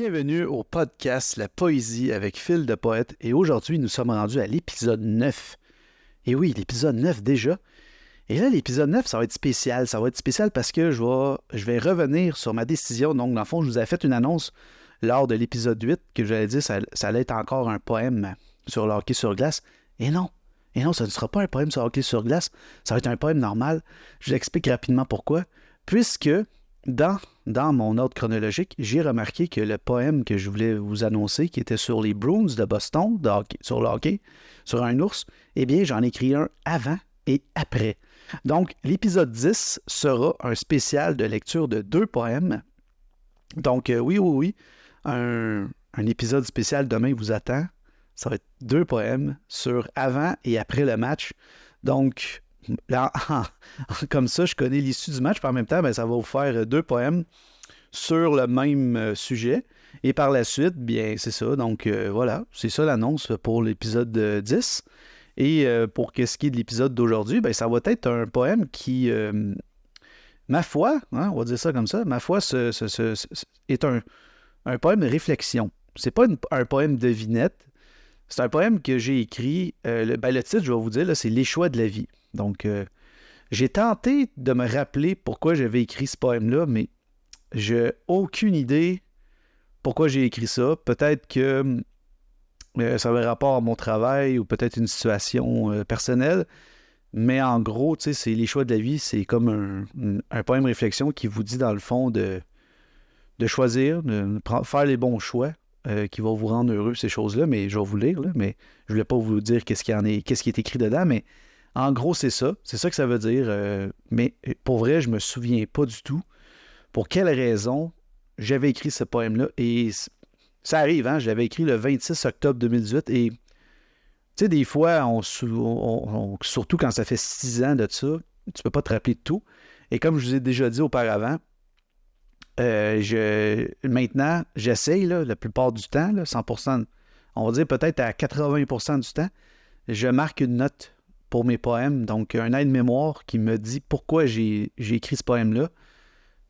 Bienvenue au podcast La Poésie avec Phil de Poète et aujourd'hui nous sommes rendus à l'épisode 9. Et oui, l'épisode 9 déjà. Et là, l'épisode 9, ça va être spécial. Ça va être spécial parce que je vais revenir sur ma décision. Donc, dans le fond, je vous avais fait une annonce lors de l'épisode 8 que j'allais dire ça allait être encore un poème sur le hockey sur glace. Et non, ça ne sera pas un poème sur le hockey sur glace. Ça va être un poème normal. Je vous explique rapidement pourquoi. Puisque dans mon ordre chronologique, j'ai remarqué que le poème que je voulais vous annoncer, qui était sur les Bruins de Boston, sur le hockey, sur un ours, eh bien, j'en ai écrit un avant et après. Donc, l'épisode 10 sera un spécial de lecture de 2 poèmes. Donc, oui, un épisode spécial demain vous attend. Ça va être 2 poèmes sur avant et après le match. Donc, là, comme ça, je connais l'issue du match, puis en même temps, ça va vous faire 2 poèmes sur le même sujet. Et par la suite, bien, c'est ça. Donc, voilà, c'est ça l'annonce pour l'épisode 10. Et pour ce qui est de l'épisode d'aujourd'hui, ça va être un poème qui, ma foi, on va dire ça comme ça, ma foi est un poème de réflexion. C'est pas un poème devinette. C'est un poème que j'ai écrit. Le titre, je vais vous dire, là, c'est Les choix de la vie. Donc, j'ai tenté de me rappeler pourquoi j'avais écrit ce poème-là, mais j'ai aucune idée pourquoi j'ai écrit ça. Peut-être que ça avait rapport à mon travail ou peut-être une situation personnelle. Mais en gros, tu sais, c'est Les choix de la vie, c'est comme un poème réflexion qui vous dit, dans le fond, de choisir, de faire les bons choix qui vont vous rendre heureux, ces choses-là. Mais je vais vous lire, là, mais je ne voulais pas vous dire qu'est-ce qui est écrit dedans, mais en gros, c'est ça. C'est ça que ça veut dire. Mais pour vrai, je ne me souviens pas du tout pour quelle raison j'avais écrit ce poème-là. Et ça arrive, hein? Je l'avais écrit le 26 octobre 2018. Et tu sais, des fois, surtout quand ça fait 6 ans de ça, tu peux pas te rappeler de tout. Et comme je vous ai déjà dit auparavant, maintenant, j'essaye, là, la plupart du temps, là, 100%, on va dire peut-être à 80% du temps, je marque une note pour mes poèmes, donc un aide-mémoire qui me dit pourquoi j'ai écrit ce poème-là.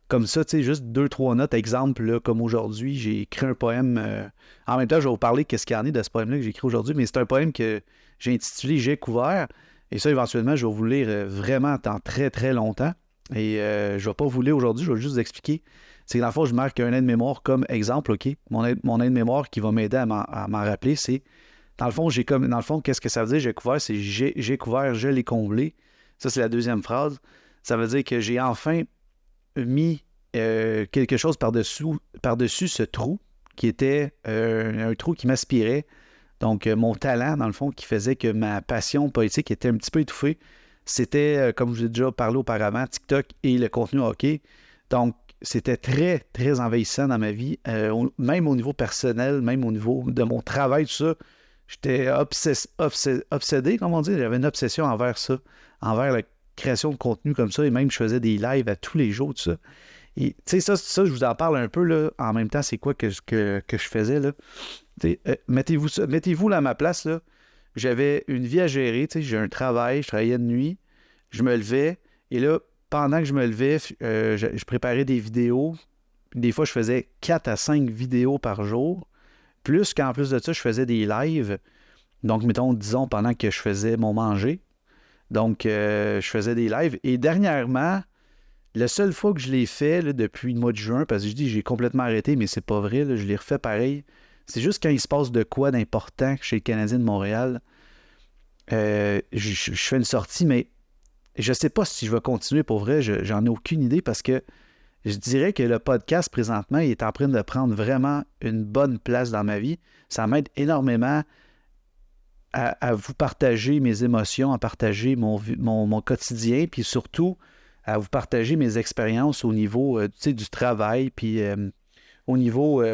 Comme ça, tu sais, juste 2-3 notes. Exemple, là, comme aujourd'hui, j'ai écrit un poème. En même temps, je vais vous parler qu'est-ce qu'il y en est de ce poème-là que j'ai écrit aujourd'hui, mais c'est un poème que j'ai intitulé J'ai couvert. Et ça, éventuellement, je vais vous lire vraiment dans très, très longtemps. Et je ne vais pas vous lire aujourd'hui, je vais juste vous expliquer. C'est que dans le fond, je marque un aide-mémoire comme exemple, OK? Mon aide-mémoire qui va m'aider à m'en rappeler, c'est dans le fond, qu'est-ce que ça veut dire, j'ai couvert? C'est j'ai couvert, je l'ai comblé. Ça, c'est la deuxième phrase. Ça veut dire que j'ai enfin mis quelque chose par-dessus ce trou, qui était un trou qui m'aspirait. Donc, mon talent, dans le fond, qui faisait que ma passion poétique était un petit peu étouffée. C'était, comme je vous ai déjà parlé auparavant, TikTok et le contenu hockey. Donc, c'était très, très envahissant dans ma vie, même au niveau personnel, même au niveau de mon travail, tout ça. J'étais obsédé, comme on dit. J'avais une obsession envers ça, envers la création de contenu comme ça. Et même, je faisais des lives à tous les jours, tout ça. Et tu sais, ça, je vous en parle un peu, là. En même temps, c'est quoi que je faisais, là? Mettez-vous là à ma place, là. J'avais une vie à gérer, tu sais. J'ai un travail, je travaillais de nuit. Je me levais. Et là, pendant que je me levais, je préparais des vidéos. Des fois, je faisais 4 à 5 vidéos par jour. Plus qu'en plus de ça, je faisais des lives. Donc, disons, pendant que je faisais mon manger. Donc, je faisais des lives. Et dernièrement, la seule fois que je l'ai fait là, depuis le mois de juin, parce que je dis j'ai complètement arrêté, mais c'est pas vrai, là, je l'ai refait pareil. C'est juste quand il se passe de quoi d'important chez le Canadien de Montréal, je fais une sortie, mais je sais pas si je vais continuer pour vrai. J'en ai aucune idée parce que je dirais que le podcast, présentement, il est en train de prendre vraiment une bonne place dans ma vie. Ça m'aide énormément à vous partager mes émotions, à partager mon quotidien, puis surtout à vous partager mes expériences au niveau du travail, puis au niveau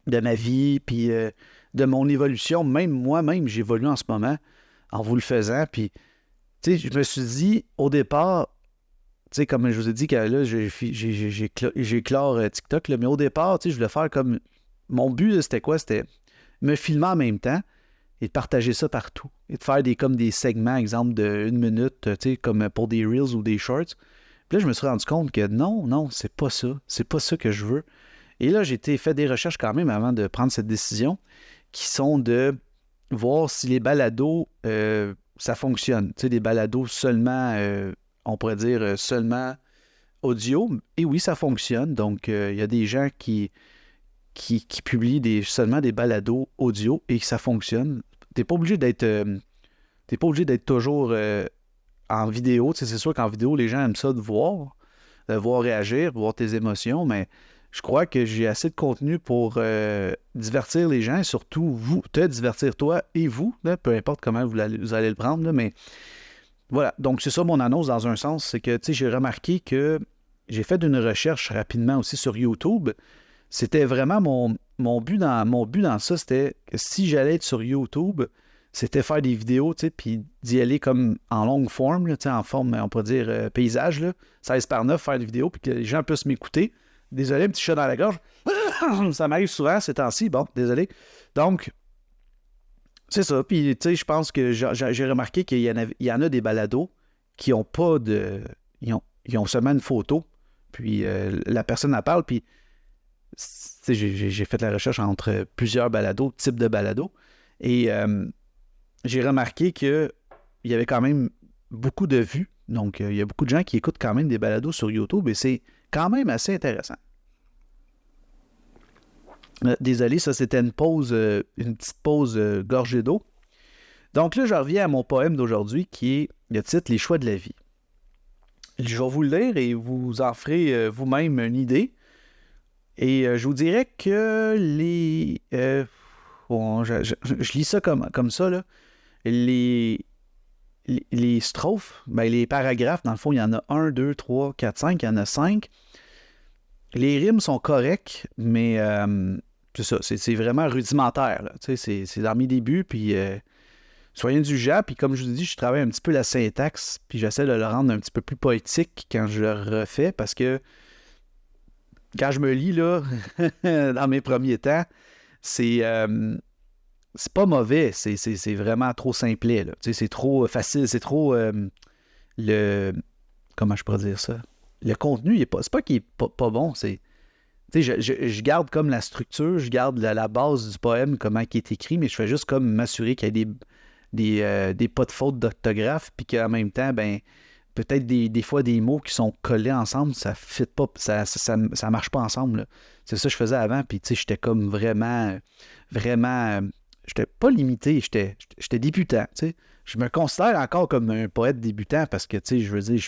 de ma vie, puis de mon évolution. Même moi-même, j'évolue en ce moment en vous le faisant. Puis, tu sais, je me suis dit, au départ, tu sais, comme je vous ai dit que là, j'éclore TikTok, là, mais au départ, tu sais, je voulais faire comme... Mon but, là, c'était quoi? C'était me filmer en même temps et de partager ça partout. Et de faire comme des segments, exemple, de 1 minute, tu sais, comme pour des Reels ou des Shorts. Puis là, je me suis rendu compte que non, c'est pas ça. C'est pas ça que je veux. Et là, j'ai fait des recherches quand même avant de prendre cette décision, qui sont de voir si les balados, ça fonctionne. Tu sais, des balados seulement, on pourrait dire seulement audio. Et oui, ça fonctionne. Donc, il y a des gens qui publient seulement des balados audio et que ça fonctionne. T'es pas obligé d'être toujours en vidéo. Tu sais, c'est sûr qu'en vidéo, les gens aiment ça de voir réagir, voir tes émotions, mais je crois que j'ai assez de contenu pour divertir les gens et surtout te divertir toi et vous, là, peu importe comment vous allez le prendre, là, mais voilà. Donc, c'est ça mon annonce dans un sens, c'est que, tu sais, j'ai remarqué que j'ai fait une recherche rapidement aussi sur YouTube. C'était vraiment mon but dans ça, c'était que si j'allais être sur YouTube, c'était faire des vidéos, tu sais, puis d'y aller comme en longue forme, là, tu sais, en forme, on pourrait dire paysage, là, 16:9, faire des vidéos, puis que les gens puissent m'écouter. Désolé, un petit chat dans la gorge. Ça m'arrive souvent ces temps-ci. Bon, désolé. Donc, c'est ça. Puis, tu sais, je pense que j'ai remarqué qu'il y en a des balados qui n'ont pas de... Ils ont seulement une photo, puis la personne en parle, puis j'ai fait la recherche entre plusieurs balados, types de balados, et j'ai remarqué qu'il y avait quand même beaucoup de vues. Donc, il y a beaucoup de gens qui écoutent quand même des balados sur YouTube, et c'est quand même assez intéressant. Désolé, ça c'était une petite pause gorgée d'eau. Donc là, je reviens à mon poème d'aujourd'hui qui est le titre « Les choix de la vie ». Je vais vous le lire et vous en ferez vous-même une idée. Et je vous dirais que je lis ça comme ça, là. Les strophes, ben, les paragraphes, dans le fond, il y en a 1, 2, 3, 4, 5, il y en a 5. Les rimes sont correctes, mais c'est ça, c'est vraiment rudimentaire, là. Tu sais, c'est dans mes débuts, puis soyez indulgents, puis comme je vous dis, je travaille un petit peu la syntaxe, puis j'essaie de le rendre un petit peu plus poétique quand je le refais, parce que quand je me lis, là, dans mes premiers temps, c'est pas mauvais, c'est vraiment trop simplet, là. Tu sais, c'est trop facile, c'est trop comment je pourrais dire ça? Le contenu, c'est pas qu'il est pas bon, c'est... Tu sais, je garde comme la structure, je garde la base du poème, comment il est écrit, mais je fais juste comme m'assurer qu'il y a des pas de faute d'orthographe, puis qu'en même temps, ben peut-être des fois des mots qui sont collés ensemble, ça fit pas, ça marche pas ensemble, là. C'est ça que je faisais avant, puis tu sais, j'étais comme vraiment, j'étais pas limité, j'étais débutant, tu sais. Je me considère encore comme un poète débutant parce que, tu sais, je veux dire,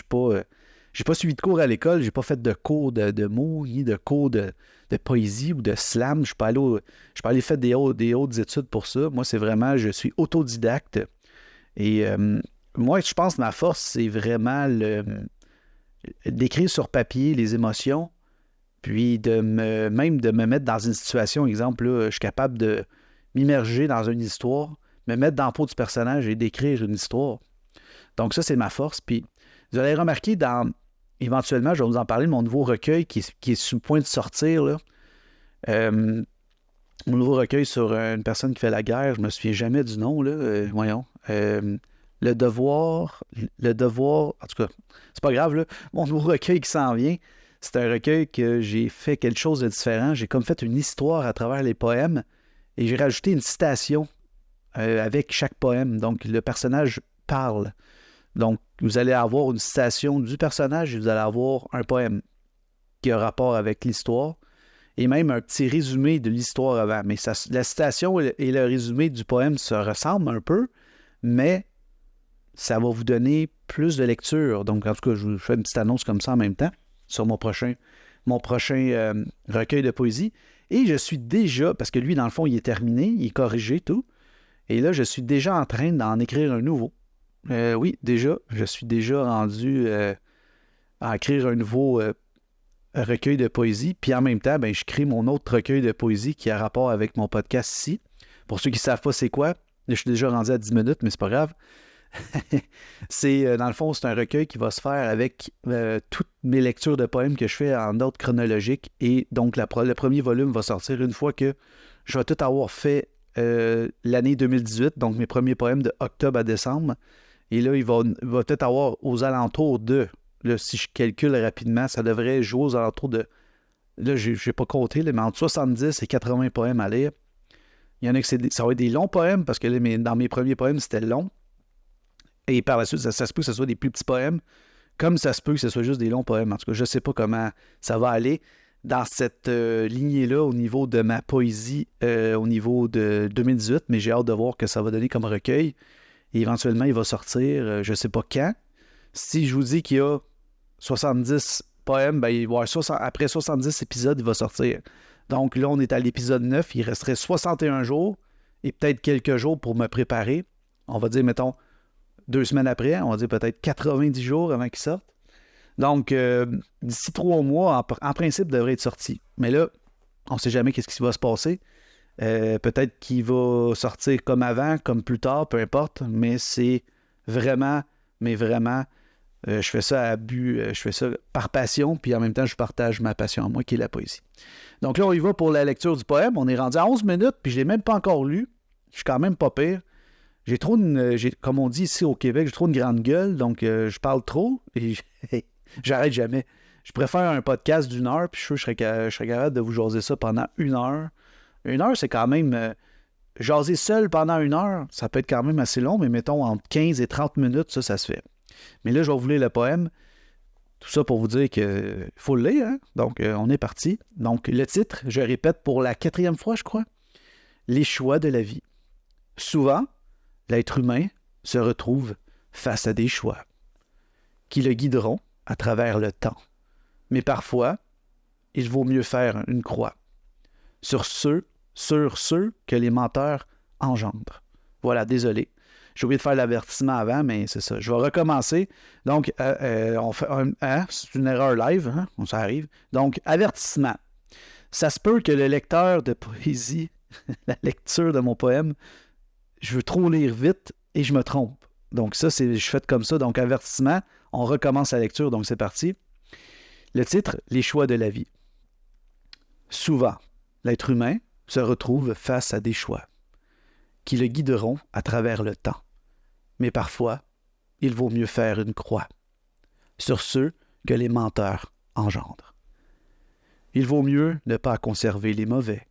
j'ai pas suivi de cours à l'école, j'ai pas fait de cours de mots, ni de cours de poésie ou de slam. Je suis pas allé faire des hautes études pour ça. Moi, c'est vraiment, je suis autodidacte. Et moi, je pense que ma force, c'est vraiment d'écrire sur papier les émotions, puis même de me mettre dans une situation, exemple, là, je suis capable de m'immerger dans une histoire, me mettre dans la peau du personnage et d'écrire une histoire. Donc ça, c'est ma force. Puis vous allez remarquer éventuellement, je vais vous en parler de mon nouveau recueil qui est sur le point de sortir, là. Mon nouveau recueil sur une personne qui fait la guerre, je me souviens jamais du nom, là. Voyons. Le devoir, en tout cas, c'est pas grave, là. Mon nouveau recueil qui s'en vient, c'est un recueil que j'ai fait quelque chose de différent. J'ai comme fait une histoire à travers les poèmes et j'ai rajouté une citation avec chaque poème. Donc, le personnage parle. Donc, vous allez avoir une citation du personnage et vous allez avoir un poème qui a rapport avec l'histoire et même un petit résumé de l'histoire avant. Mais la citation et le résumé du poème se ressemblent un peu, mais ça va vous donner plus de lecture. Donc, en tout cas, je vous fais une petite annonce comme ça en même temps sur mon prochain recueil de poésie. Et je suis déjà, parce que lui, dans le fond, il est terminé, il est corrigé, tout. Et là, je suis déjà en train d'en écrire un nouveau. Oui, déjà, je suis déjà rendu à écrire un nouveau recueil de poésie. Puis en même temps, ben, je crée mon autre recueil de poésie qui a rapport avec mon podcast ici. Pour ceux qui ne savent pas c'est quoi, je suis déjà rendu à 10 minutes, mais c'est pas grave. Dans le fond, c'est un recueil qui va se faire avec toutes mes lectures de poèmes que je fais en ordre chronologique. Et donc, le premier volume va sortir une fois que je vais tout avoir fait l'année 2018, donc mes premiers poèmes de octobre à décembre. Et là, il va peut-être avoir aux alentours de, là, si je calcule rapidement, ça devrait jouer aux alentours de là, je n'ai pas compté, là, mais entre 70 et 80 poèmes à lire. Il y en a que ça va être des longs poèmes, parce que là, dans mes premiers poèmes, c'était long. Et par la suite, ça se peut que ce soit des plus petits poèmes, comme ça se peut que ce soit juste des longs poèmes. En tout cas, je ne sais pas comment ça va aller dans cette lignée-là au niveau de ma poésie, au niveau de 2018, mais j'ai hâte de voir que ça va donner comme recueil. Et éventuellement, il va sortir, je ne sais pas quand. Si je vous dis qu'il y a 70 poèmes, ben, il va y avoir après 70 épisodes, il va sortir. Donc là, on est à l'épisode 9, il resterait 61 jours et peut-être quelques jours pour me préparer. On va dire, mettons, 2 semaines après, on va dire peut-être 90 jours avant qu'il sorte. Donc, d'ici 3 mois, en principe, il devrait être sorti. Mais là, on ne sait jamais qu'est-ce qui va se passer. Peut-être qu'il va sortir comme avant, comme plus tard, peu importe. Mais c'est vraiment, je fais ça à but, je fais ça par passion, puis en même temps, je partage ma passion à moi, qui est la poésie. Donc là, on y va pour la lecture du poème. On est rendu à 11 minutes, puis je ne l'ai même pas encore lu. Je suis quand même pas pire. Comme on dit ici au Québec, j'ai trop une grande gueule, donc je parle trop et j'arrête jamais. Je préfère un podcast d'1 heure, puis je serais capable de vous jaser ça pendant 1 heure. 1 heure, c'est quand même... jaser seul pendant 1 heure, ça peut être quand même assez long, mais mettons entre 15 et 30 minutes, ça se fait. Mais là, je vais vous lire le poème. Tout ça pour vous dire qu'il faut le lire, hein? Donc, on est parti. Donc, le titre, je répète pour la 4e fois, je crois. Les choix de la vie. Souvent, l'être humain se retrouve face à des choix qui le guideront à travers le temps. Mais parfois, il vaut mieux faire une croix sur ceux que les menteurs engendrent. Voilà, désolé. J'ai oublié de faire l'avertissement avant, mais c'est ça. Je vais recommencer. Donc, on fait c'est une erreur live, hein? Ça arrive. Donc, avertissement. Ça se peut que le lecteur de poésie, la lecture de mon poème, je veux trop lire vite et je me trompe. Donc ça, je fais comme ça. Donc avertissement, on recommence la lecture, donc c'est parti. Le titre, Les choix de la vie. Souvent, l'être humain se retrouve face à des choix qui le guideront à travers le temps. Mais parfois, il vaut mieux faire une croix sur ceux que les menteurs engendrent. Il vaut mieux ne pas conserver les mauvais,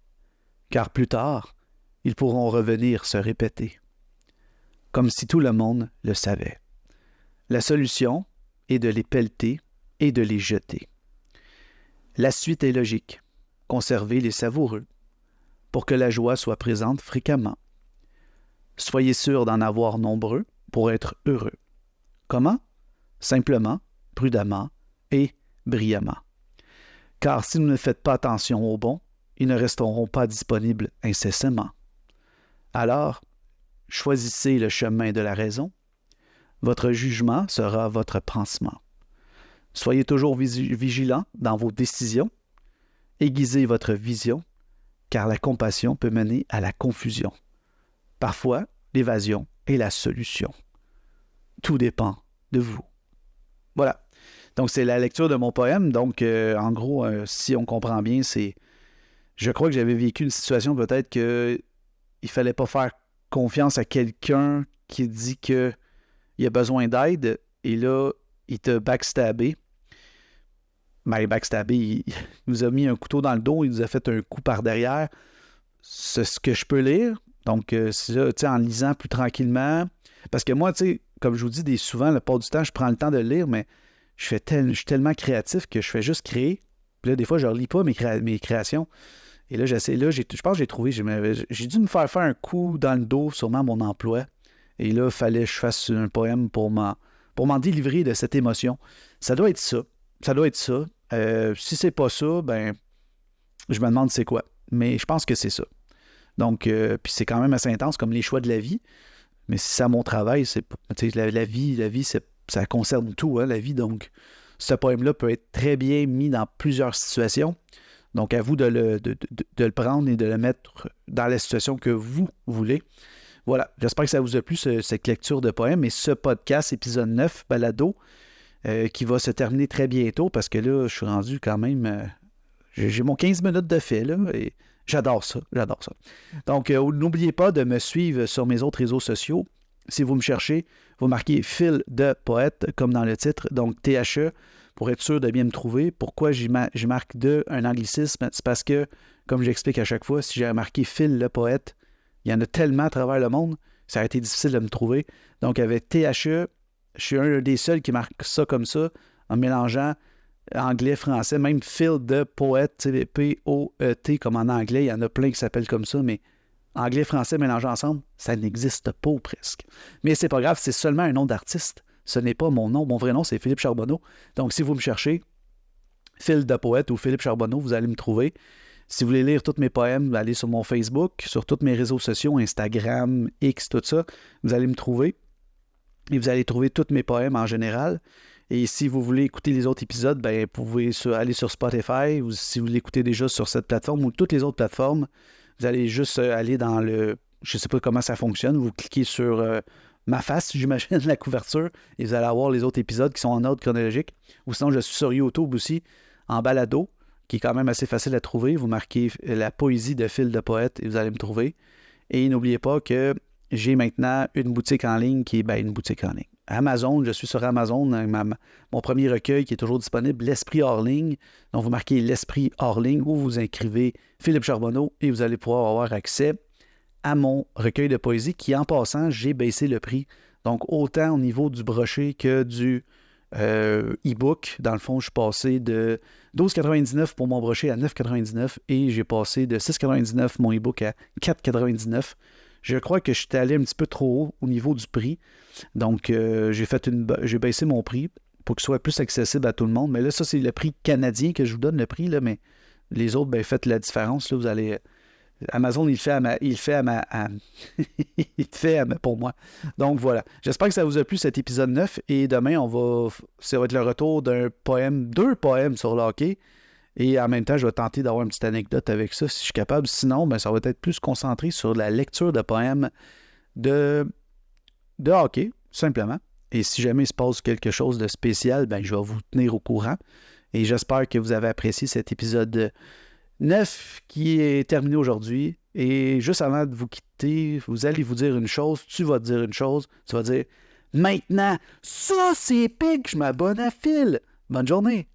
car plus tard, ils pourront revenir se répéter, comme si tout le monde le savait. La solution est de les pelleter et de les jeter. La suite est logique. Conservez les savoureux, pour que la joie soit présente fréquemment. Soyez sûr d'en avoir nombreux pour être heureux. Comment? Simplement, prudemment et brillamment. Car si vous ne faites pas attention aux bons, ils ne resteront pas disponibles incessamment. Alors, choisissez le chemin de la raison. Votre jugement sera votre pansement. Soyez toujours vigilant dans vos décisions. Aiguisez votre vision, car la compassion peut mener à la confusion. Parfois, l'évasion est la solution. Tout dépend de vous. Voilà. Donc, c'est la lecture de mon poème. Donc, en gros, si on comprend bien, c'est... Je crois que j'avais vécu une situation peut-être qu'il ne fallait pas faire confiance à quelqu'un qui dit qu'il a besoin d'aide et là, il t'a backstabé. Ben, backstabé, il nous a mis un couteau dans le dos, il nous a fait un coup par derrière. C'est ce que je peux lire. Donc, c'est là, en lisant plus tranquillement. Parce que moi, comme je vous dis, souvent, la plupart du temps, je prends le temps de le lire, mais je suis tellement créatif que je fais juste créer. Puis là, des fois, je ne relis pas mes créations. Et là, je pense que j'ai trouvé, j'ai dû me faire un coup dans le dos, sûrement à mon emploi. Et là, il fallait que je fasse un poème pour m'en délivrer de cette émotion. Ça doit être ça. Ça doit être ça. Si c'est pas ça, ben, je me demande c'est quoi. Mais je pense que c'est ça. Donc, puis c'est quand même assez intense, comme les choix de la vie. Mais si c'est à mon travail, c'est la vie, ça concerne tout, hein, la vie. Donc, ce poème-là peut être très bien mis dans plusieurs situations. Donc, à vous de le prendre et de le mettre dans la situation que vous voulez. Voilà, j'espère que ça vous a plu, cette lecture de poème et ce podcast, épisode 9, balado, qui va se terminer très bientôt parce que là, je suis rendu quand même... j'ai mon 15 minutes de fait, là, et j'adore ça. Donc, n'oubliez pas de me suivre sur mes autres réseaux sociaux. Si vous me cherchez, vous marquez Phil de Poète, comme dans le titre, donc THE. pour être sûr de bien me trouver. Pourquoi j'y marque un anglicisme? C'est parce que, comme j'explique à chaque fois, si j'ai marqué Phil le poète, il y en a tellement à travers le monde, ça a été difficile de me trouver. Donc, avec THE, je suis un des seuls qui marque ça comme ça, en mélangeant anglais, français, même Phil de poète, P-O-E-T, comme en anglais, il y en a plein qui s'appellent comme ça, mais anglais, français mélangés ensemble, ça n'existe pas ou presque. Mais c'est pas grave, c'est seulement un nom d'artiste. Ce n'est pas mon nom. Mon vrai nom, c'est Philippe Charbonneau. Donc, si vous me cherchez, Phil de poète ou Philippe Charbonneau, vous allez me trouver. Si vous voulez lire tous mes poèmes, allez sur mon Facebook, sur tous mes réseaux sociaux, Instagram, X, tout ça, vous allez me trouver. Et vous allez trouver tous mes poèmes en général. Et si vous voulez écouter les autres épisodes, ben, vous pouvez aller sur Spotify, ou si vous l'écoutez déjà sur cette plateforme ou toutes les autres plateformes, vous allez juste aller dans le... Je ne sais pas comment ça fonctionne. Vous cliquez sur ma face, j'imagine, la couverture, et vous allez avoir les autres épisodes qui sont en ordre chronologique. Ou sinon, je suis sur YouTube aussi, en balado, qui est quand même assez facile à trouver. Vous marquez la poésie de Phil de poète et vous allez me trouver. Et n'oubliez pas que j'ai maintenant une boutique en ligne qui est une boutique en ligne. Amazon, je suis sur Amazon, mon premier recueil qui est toujours disponible, L'Esprit hors ligne. Donc, vous marquez L'Esprit hors ligne ou vous inscrivez Philippe Charbonneau et vous allez pouvoir avoir accès à mon recueil de poésie qui, en passant, j'ai baissé le prix. Donc, autant au niveau du brochet que du e-book. Dans le fond, je suis passé de 12,99 pour mon brochet à 9,99 et j'ai passé de 6,99 mon e-book à 4,99. Je crois que je suis allé un petit peu trop haut au niveau du prix. Donc, j'ai baissé mon prix pour qu'il soit plus accessible à tout le monde. Mais là, ça, c'est le prix canadien que je vous donne, le prix, là, mais les autres, faites la différence. Là, vous allez... Amazon, il le fait pour moi. Donc, voilà. J'espère que ça vous a plu, cet épisode 9. Et demain, ça va être le retour deux poèmes sur le hockey. Et en même temps, je vais tenter d'avoir une petite anecdote avec ça, si je suis capable. Sinon, ça va être plus concentré sur la lecture de poèmes de hockey, tout simplement. Et si jamais il se passe quelque chose de spécial, je vais vous tenir au courant. Et j'espère que vous avez apprécié cet épisode 9 qui est terminé aujourd'hui. Et juste avant de vous quitter, vous allez vous dire une chose, tu vas te dire une chose, tu vas dire « Maintenant, ça c'est épique, je m'abonne à Phil. » Bonne journée!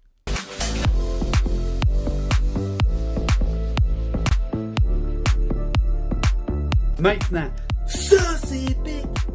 Maintenant, ça c'est épique!